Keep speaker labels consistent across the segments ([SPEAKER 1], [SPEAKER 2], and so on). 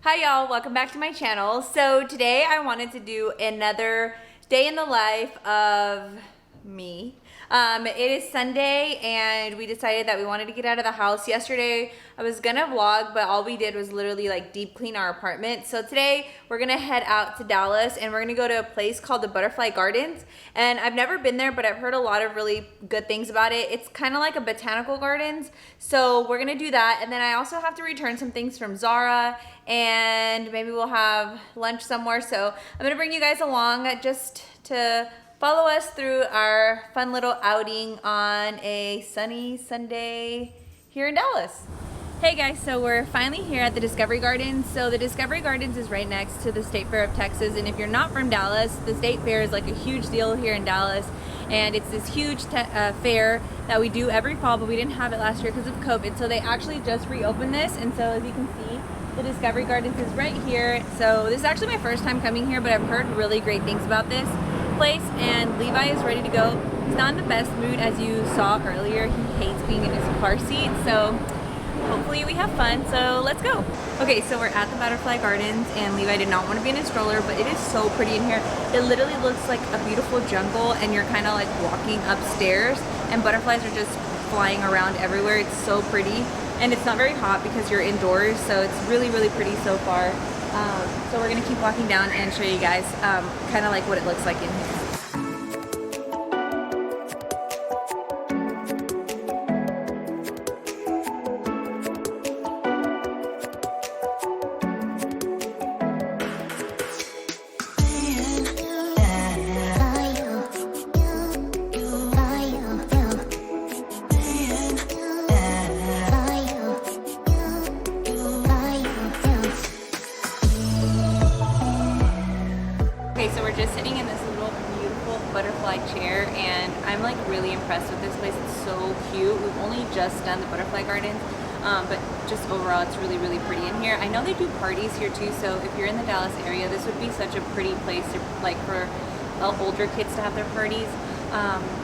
[SPEAKER 1] Hi y'all, welcome back to my channel. So today I wanted to do another day in the life of me. It is Sunday and we decided that we wanted to get out of the house. Yesterday I was gonna vlog, but all we did was literally like deep clean our apartment. So today we're gonna head out to Dallas and we're gonna go to a place called the Butterfly Gardens. And I've never been there, but I've heard a lot of really good things about it. It's kind of like a botanical gardens. So we're gonna do that. And then I also have to return some things from Zara and maybe we'll have lunch somewhere. So I'm gonna bring you guys along just to follow us through our fun little outing on a sunny Sunday here in Dallas. Hey guys, so we're finally here at the Discovery Gardens. So the Discovery Gardens is right next to the State Fair of Texas, and if you're not from Dallas, the State Fair is like a huge deal here in Dallas, and it's this huge fair that we do every fall, but we didn't have it last year because of COVID. So they actually just reopened this, and so as you can see, the Discovery Gardens is right here. So this is actually my first time coming here, but I've heard really great things about this place, and Levi is ready to go. He's not in the best mood, as you saw earlier. He hates being in his car seat, so hopefully we have fun. So let's go. Okay, so we're at the Butterfly Gardens and Levi did not want to be in his stroller, but it is so pretty in here. It literally looks like a beautiful jungle and you're kind of like walking upstairs and butterflies are just flying around everywhere. It's so pretty and it's not very hot because you're indoors, so it's really pretty so far. So we're gonna keep walking down and show you guys kind of like what it looks like in here. Okay, so we're just sitting in this little beautiful butterfly chair and I'm like really impressed with this place. It's so cute. We've only just done the Butterfly Gardens, but just overall it's really pretty in here. I know they do parties here too, so if you're in the Dallas area, this would be such a pretty place to, like, for older kids to have their parties.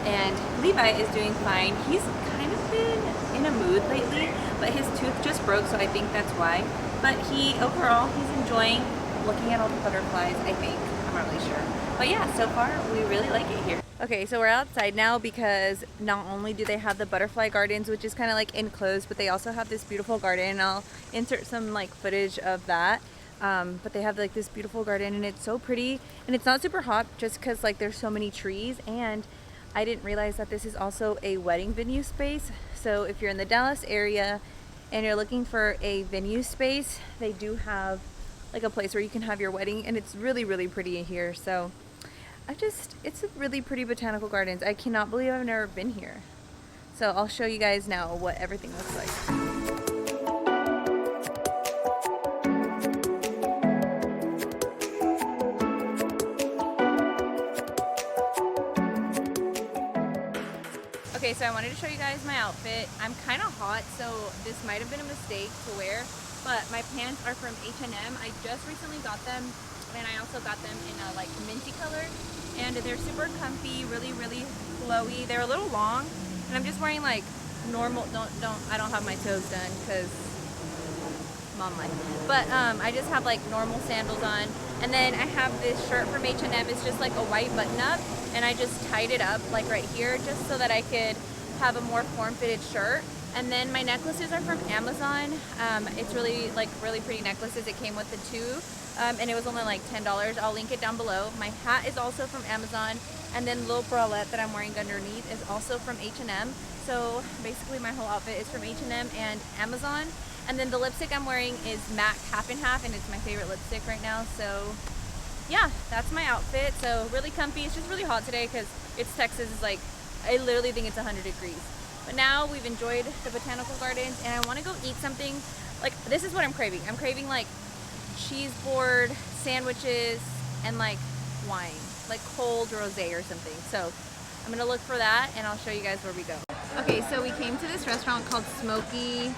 [SPEAKER 1] And Levi is doing fine. He's kind of been in a mood lately, but his tooth just broke, so I think that's why. But overall, he's enjoying looking at all the butterflies, I think. I'm not really sure. But yeah, so far we really like it here. Okay, so we're outside now because not only do they have the Butterfly Gardens, which is kind of like enclosed, but they also have this beautiful garden, and I'll insert some like footage of that. But they have like this beautiful garden and it's so pretty and it's not super hot just because like there's so many trees, and I didn't realize that this is also a wedding venue space. So if you're in the Dallas area and you're looking for a venue space, they do have like a place where you can have your wedding, and it's really pretty in here. So it's a really pretty botanical gardens. I cannot believe I've never been here. So I'll show you guys now what everything looks like. Okay, so I wanted to show you guys my outfit. I'm kind of hot, so this might have been a mistake to wear, but my pants are from H&M. I just recently got them, and I also got them in a like minty color, and they're super comfy, really flowy. They're a little long, and I'm just wearing like normal, I don't have my toes done because mom life, but I just have like normal sandals on. And then I have this shirt from H&M. It's just like a white button up, and I just tied it up like right here just so that I could have a more form-fitted shirt. And then my necklaces are from Amazon. It's really pretty necklaces. It came with the two, and it was only like $10. I'll link it down below. My hat is also from Amazon, and then the little bralette that I'm wearing underneath is also from H&M. So basically my whole outfit is from H&M and Amazon. And then the lipstick I'm wearing is MAC Half and Half, and it's my favorite lipstick right now. So yeah, that's my outfit. So really comfy. It's just really hot today because it's Texas. It's like, I literally think it's 100 degrees. But now we've enjoyed the botanical gardens and I want to go eat something. Like, this is what I'm craving. I'm craving like cheese board, sandwiches, and like wine, like cold rosé or something. So I'm gonna look for that and I'll show you guys where we go. Okay, so we came to this restaurant called Smoky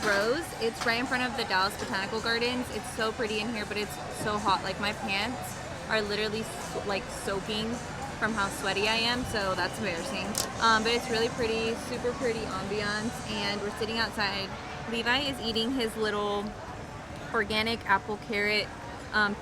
[SPEAKER 1] Rose. It's right in front of the Dallas Botanical Gardens. It's so pretty in here, but it's so hot. Like, my pants are literally like soaking from how sweaty I am, so that's embarrassing. But it's really pretty, super pretty ambiance, and we're sitting outside. Levi is eating his little organic apple carrot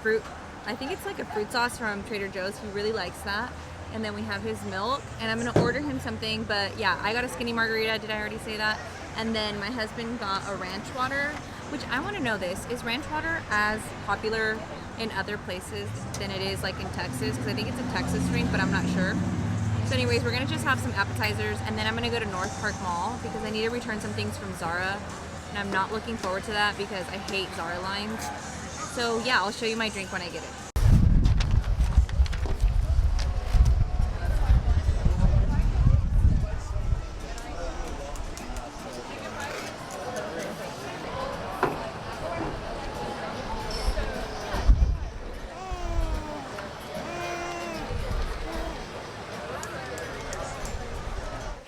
[SPEAKER 1] fruit. I think it's like a fruit sauce from Trader Joe's. He really likes that. And then we have his milk, and I'm gonna order him something, but yeah, I got a skinny margarita. Did I already say that? And then my husband got a ranch water, which I wanna know this. Is ranch water as popular in other places than it is like in Texas? Because I think it's a Texas drink, but I'm not sure. So anyways, we're gonna just have some appetizers, and then I'm gonna go to North Park Mall because I need to return some things from Zara, and I'm not looking forward to that because I hate Zara lines. So yeah, I'll show you my drink when I get it.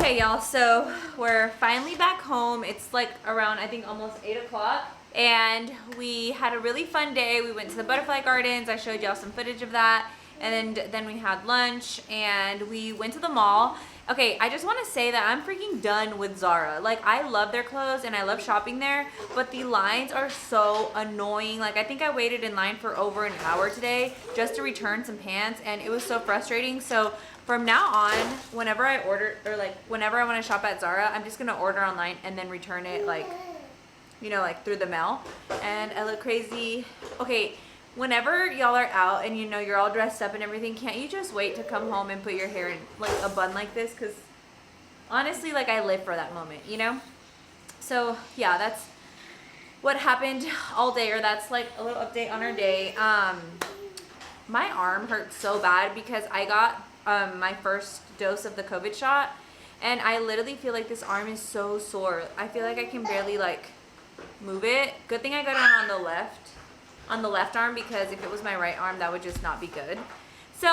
[SPEAKER 1] Okay, y'all, so we're finally back home. It's like around, I think, almost 8 o'clock. And we had a really fun day. We went to the butterfly gardens. I showed y'all some footage of that. And then we had lunch and we went to the mall. Okay, I just want to say that I'm freaking done with Zara. Like, I love their clothes and I love shopping there, but the lines are so annoying. Like, I think I waited in line for over an hour today just to return some pants, and it was so frustrating. So from now on, whenever I order, or like whenever I want to shop at Zara, I'm just gonna order online and then return it, like, you know, like through the mail. And I look crazy. Okay, whenever y'all are out and you know you're all dressed up and everything, can't you just wait to come home and put your hair in like a bun like this? Because honestly, like, I live for that moment, you know? So yeah, that's what happened all day, or that's like a little update on our day. My arm hurts so bad because I got my first dose of the COVID shot, and I literally feel like this arm is so sore. I feel like I can barely like move it. Good thing I got it on the left arm, because if it was my right arm, that would just not be good. So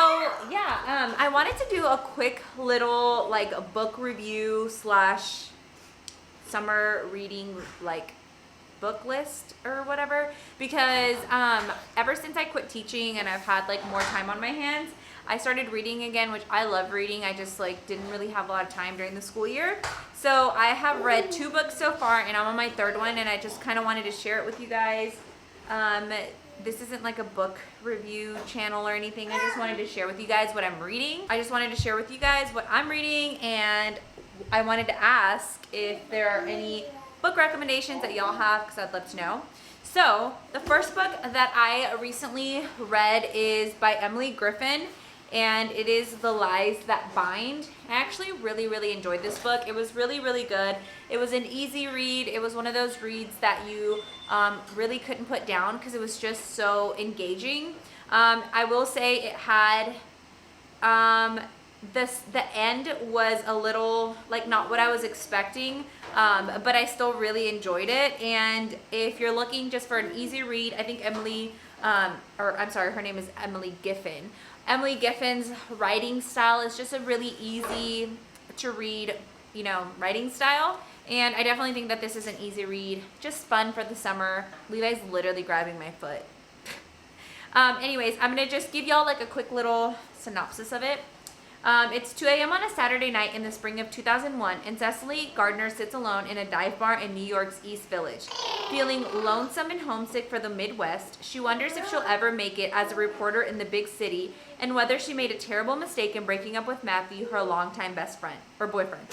[SPEAKER 1] yeah, I wanted to do a quick little like book review slash summer reading like book list or whatever, because ever since I quit teaching and I've had like more time on my hands, I started reading again, which I love reading. I just like didn't really have a lot of time during the school year. So I have read 2 books so far, and I'm on my 3rd one, and I just kind of wanted to share it with you guys. This isn't like a book review channel or anything. I just wanted to share with you guys what I'm reading. I just wanted to share with you guys what I'm reading, and I wanted to ask if there are any book recommendations that y'all have, because I'd love to know. So the first book that I recently read is by Emily Griffin, and it is The Lies That Bind. I actually really enjoyed this book. It was really good. It was an easy read. It was one of those reads that you really couldn't put down because it was just so engaging. I will say it had the end was a little like not what I was expecting, but I still really enjoyed it. And if you're looking just for an easy read, I think Emily, or I'm sorry, her name is Emily Giffin. Emily Giffin's writing style is just a really easy to read, you know, writing style. And I definitely think that this is an easy read, just fun for the summer. Levi's literally grabbing my foot. Anyways, I'm gonna just give y'all like a quick little synopsis of it. It's 2 a.m. on a Saturday night in the spring of 2001, and Cecily Gardner sits alone in a dive bar in New York's East Village. Feeling lonesome and homesick for the Midwest, she wonders if she'll ever make it as a reporter in the big city, and whether she made a terrible mistake in breaking up with Matthew, her longtime best friend, or boyfriend.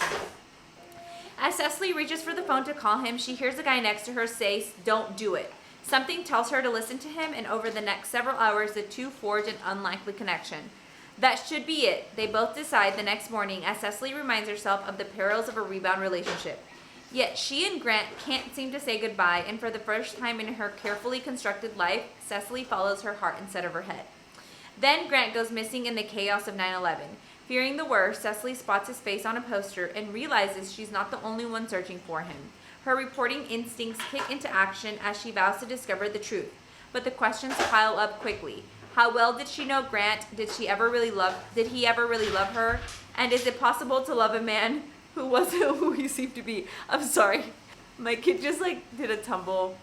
[SPEAKER 1] As Cecily reaches for the phone to call him, she hears the guy next to her say, "Don't do it." Something tells her to listen to him, and over the next several hours, the two forge an unlikely connection. That should be it, they both decide the next morning, as Cecily reminds herself of the perils of a rebound relationship. Yet she and Grant can't seem to say goodbye, and for the first time in her carefully constructed life, Cecily follows her heart instead of her head. Then Grant goes missing in the chaos of 9/11. Fearing the worst, Cecily spots his face on a poster and realizes she's not the only one searching for him. Her reporting instincts kick into action as she vows to discover the truth. But the questions pile up quickly. How well did she know Grant? Did he ever really love her? And is it possible to love a man who wasn't who he seemed to be? I'm sorry. My kid just like did a tumble.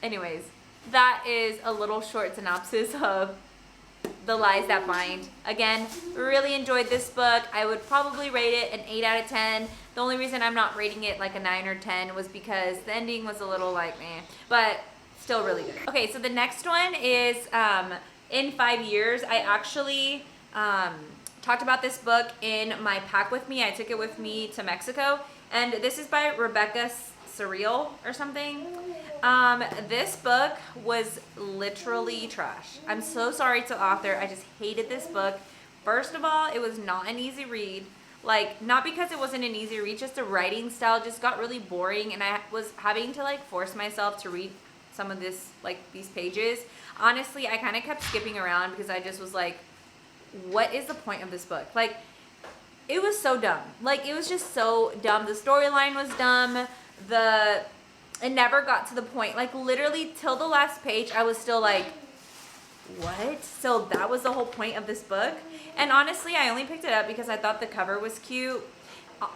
[SPEAKER 1] Anyways, that is a little short synopsis of The Lies That Bind. Again, really enjoyed this book. I would probably rate it an 8 out of 10. The only reason I'm not rating it like a 9 or 10 was because the ending was a little like meh. But Still really good. Okay, so the next one is In 5 Years. I actually talked about this book in my pack with me. I took it with me to Mexico, and this is by Rebecca Surreal or something. This book was literally trash. I'm so sorry to the author. I just hated this book. First of all, it was not an easy read. Like, not because it wasn't an easy read, just the writing style just got really boring, and I was having to like force myself to read some of this, like these pages. Honestly, I kind of kept skipping around because I just was like, what is the point of this book? Like, it was so dumb. Like, it was just so dumb. The storyline was dumb. It never got to the point. Like, literally till the last page, I was still like, what? So that was the whole point of this book? And honestly, I only picked it up because I thought the cover was cute.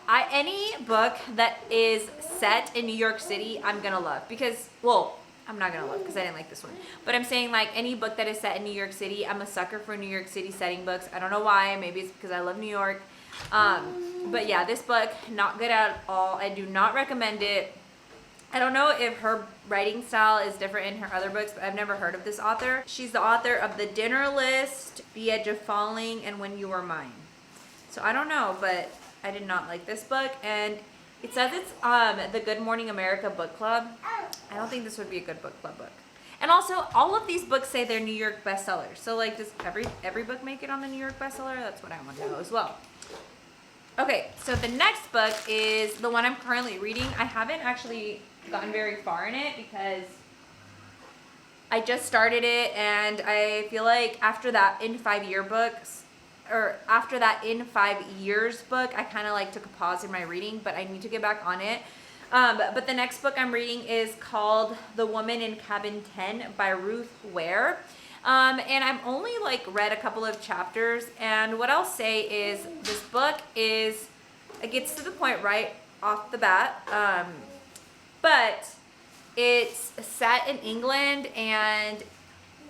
[SPEAKER 1] Any book that is set in New York City, I'm gonna love. Because, well, I'm not gonna love because I didn't like this one. But I'm saying, like, any book that is set in New York City, I'm a sucker for New York City setting books. I don't know why. Maybe it's because I love New York. But yeah, this book, not good at all. I do not recommend it. I don't know if her writing style is different in her other books, but I've never heard of this author. She's the author of The Dinner List, The Edge of Falling, and When You Were Mine. So I don't know, but I did not like this book. And it says it's the Good Morning America book club. I don't think this would be a good book club book. And also, all of these books say they're New York bestsellers. So like, does every book make it on the New York bestseller? That's what I want to know as well. Okay, so the next book is the one I'm currently reading. I haven't actually gotten very far in it because I just started it, and I feel like after that In 5 Years book, I kind of like took a pause in my reading, but I need to get back on it. But the next book I'm reading is called The Woman in Cabin 10 by Ruth Ware. And I've only like read a couple of chapters, and what I'll say is this book it gets to the point right off the bat, but it's set in England, and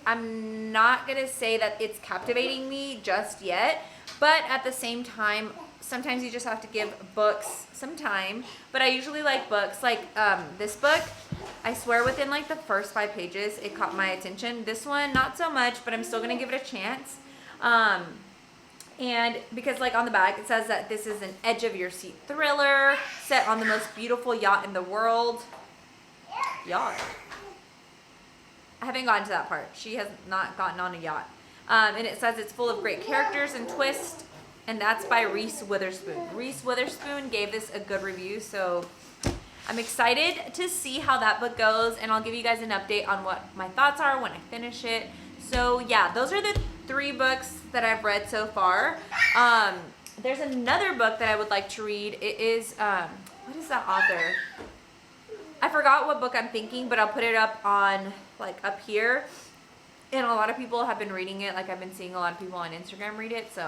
[SPEAKER 1] I'm not gonna say that it's captivating me just yet, but at the same time, sometimes you just have to give books some time. But I usually like books like this book. I swear within like the first 5 pages, it caught my attention. This one, not so much, but I'm still gonna give it a chance. And because like on the back, it says that this is an edge of your seat thriller set on the most beautiful yacht in the world. Yacht? I haven't gotten to that part. She has not gotten on a yacht. And it says it's full of great characters and twists, and that's by Reese Witherspoon. Reese Witherspoon gave this a good review, so I'm excited to see how that book goes, and I'll give you guys an update on what my thoughts are when I finish it. So yeah, those are the 3 books that I've read so far. There's another book that I would like to read. It is, what is that author? I forgot what book I'm thinking, but I'll put it up on, like, up here. And a lot of people have been reading it. Like, I've been seeing a lot of people on Instagram read it, so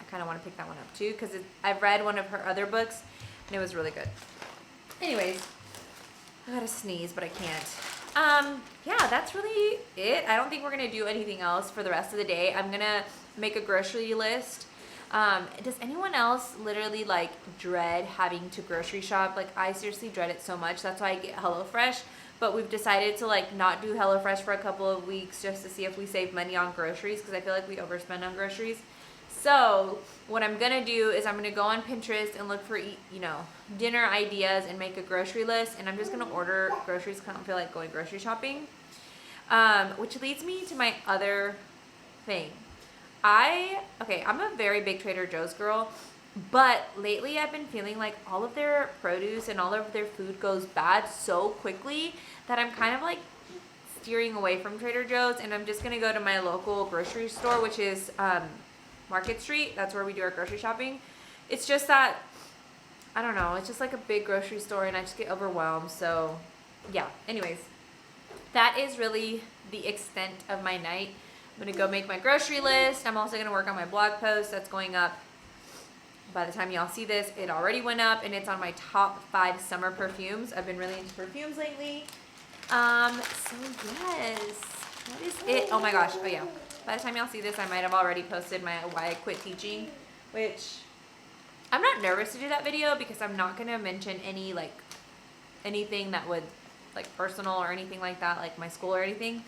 [SPEAKER 1] I kind of want to pick that one up too, because I've read one of her other books, and it was really good. Anyways, I gotta sneeze, but I can't. Yeah, that's really it. I don't think we're gonna do anything else for the rest of the day. I'm gonna make a grocery list. Does anyone else literally like dread having to grocery shop? Like, I seriously dread it so much. That's why I get HelloFresh. But we've decided to like not do HelloFresh for a couple of weeks just to see if we save money on groceries, because I feel like we overspend on groceries. So what I'm gonna do is I'm gonna go on Pinterest and look for, dinner ideas and make a grocery list. And I'm just gonna order groceries because I don't feel like going grocery shopping. Which leads me to my other thing. I'm a very big Trader Joe's girl, but lately I've been feeling like all of their produce and all of their food goes bad so quickly that I'm kind of like steering away from Trader Joe's, and I'm just gonna go to my local grocery store, which is Market Street. That's where we do our grocery shopping. It's just that, I don't know, it's just like a big grocery store, and I just get overwhelmed. So yeah, anyways, that is really the extent of my night. I'm gonna go make my grocery list. I'm also gonna work on my blog post that's going up. By the time y'all see this, it already went up, and it's on my top 5 summer perfumes. I've been really into perfumes lately. So yes, what is it? Oh my gosh, oh yeah. By the time y'all see this, I might have already posted my why I quit teaching, which I'm not nervous to do that video because I'm not gonna mention anything that would like personal or anything like that, like my school or anything.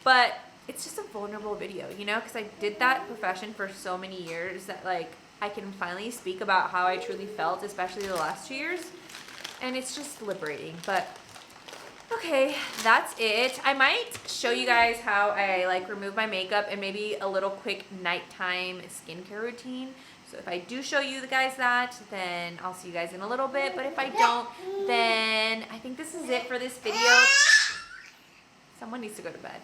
[SPEAKER 1] But it's just a vulnerable video, you know, because I did that profession for so many years that like I can finally speak about how I truly felt, especially the last 2 years. And it's just liberating. But okay, that's it. I might show you guys how I like remove my makeup and maybe a little quick nighttime skincare routine. So if I do show you guys that, then I'll see you guys in a little bit. But if I don't, then I think this is it for this video. Someone needs to go to bed.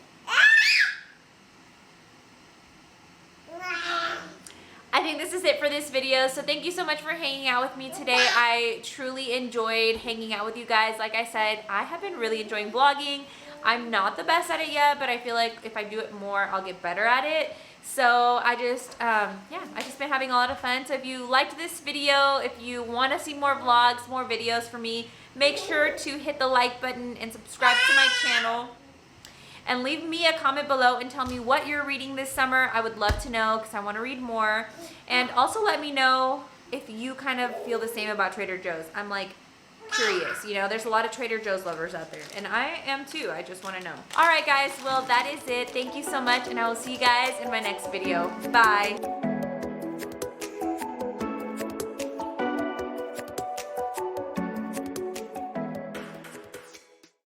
[SPEAKER 1] I think this is it for this video. So thank you so much for hanging out with me today. I truly enjoyed hanging out with you guys. Like I said, I have been really enjoying vlogging. I'm not the best at it yet, but I feel like if I do it more, I'll get better at it. So I just, yeah, I just been having a lot of fun. So if you liked this video, if you want to see more vlogs, more videos from me, make sure to hit the like button and subscribe to my channel. And leave me a comment below and tell me what you're reading this summer. I would love to know because I want to read more. And also let me know if you kind of feel the same about Trader Joe's. I'm like curious, you know, there's a lot of Trader Joe's lovers out there. And I am too. I just want to know. All right, guys. Well, that is it. Thank you so much. And I will see you guys in my next video. Bye.